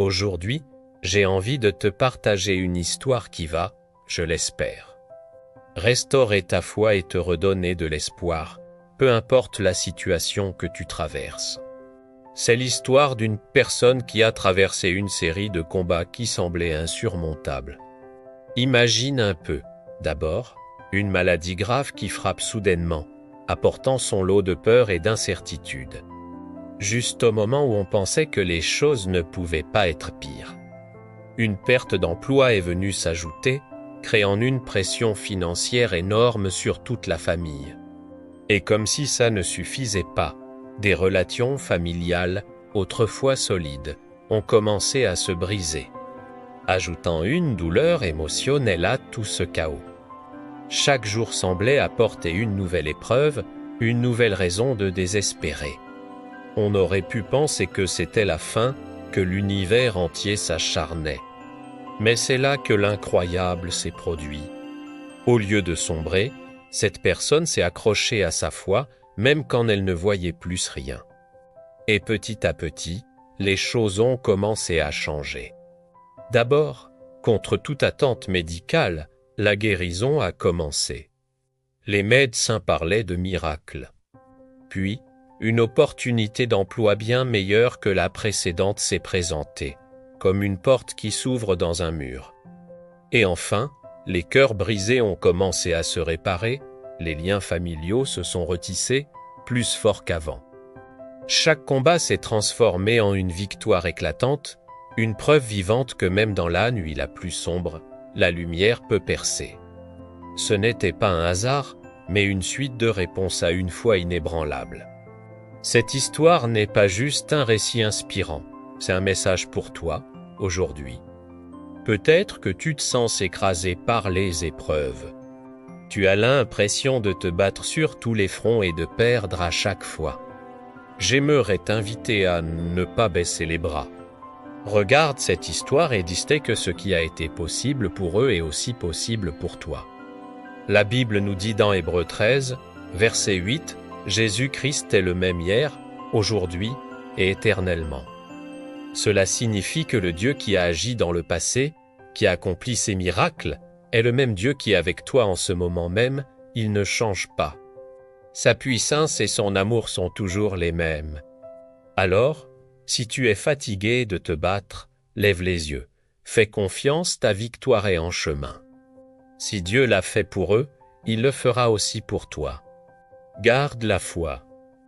Aujourd'hui, j'ai envie de te partager une histoire qui va, je l'espère, restaurer ta foi et te redonner de l'espoir, peu importe la situation que tu traverses. C'est l'histoire d'une personne qui a traversé une série de combats qui semblaient insurmontables. Imagine un peu, d'abord, une maladie grave qui frappe soudainement, apportant son lot de peur et d'incertitude. Juste au moment où on pensait que les choses ne pouvaient pas être pires. Une perte d'emploi est venue s'ajouter, créant une pression financière énorme sur toute la famille. Et comme si ça ne suffisait pas, des relations familiales, autrefois solides, ont commencé à se briser, ajoutant une douleur émotionnelle à tout ce chaos. Chaque jour semblait apporter une nouvelle épreuve, une nouvelle raison de désespérer. On aurait pu penser que c'était la fin, que l'univers entier s'acharnait. Mais c'est là que l'incroyable s'est produit. Au lieu de sombrer, cette personne s'est accrochée à sa foi, même quand elle ne voyait plus rien. Et petit à petit, les choses ont commencé à changer. D'abord, contre toute attente médicale, la guérison a commencé. Les médecins parlaient de miracles. Puis, une opportunité d'emploi bien meilleure que la précédente s'est présentée, comme une porte qui s'ouvre dans un mur. Et enfin, les cœurs brisés ont commencé à se réparer, les liens familiaux se sont retissés, plus forts qu'avant. Chaque combat s'est transformé en une victoire éclatante, une preuve vivante que même dans la nuit la plus sombre, la lumière peut percer. Ce n'était pas un hasard, mais une suite de réponses à une foi inébranlable. Cette histoire n'est pas juste un récit inspirant, c'est un message pour toi, aujourd'hui. Peut-être que tu te sens écrasé par les épreuves. Tu as l'impression de te battre sur tous les fronts et de perdre à chaque fois. J'aimerais t'inviter à ne pas baisser les bras. Regarde cette histoire et dis-toi que ce qui a été possible pour eux est aussi possible pour toi. La Bible nous dit dans Hébreux 13, verset 8, « Jésus-Christ est le même hier, aujourd'hui et éternellement. » Cela signifie que le Dieu qui a agi dans le passé, qui a accompli ces miracles, est le même Dieu qui est avec toi en ce moment même, il ne change pas. Sa puissance et son amour sont toujours les mêmes. Alors, si tu es fatigué de te battre, lève les yeux, fais confiance, ta victoire est en chemin. Si Dieu l'a fait pour eux, il le fera aussi pour toi. Garde la foi,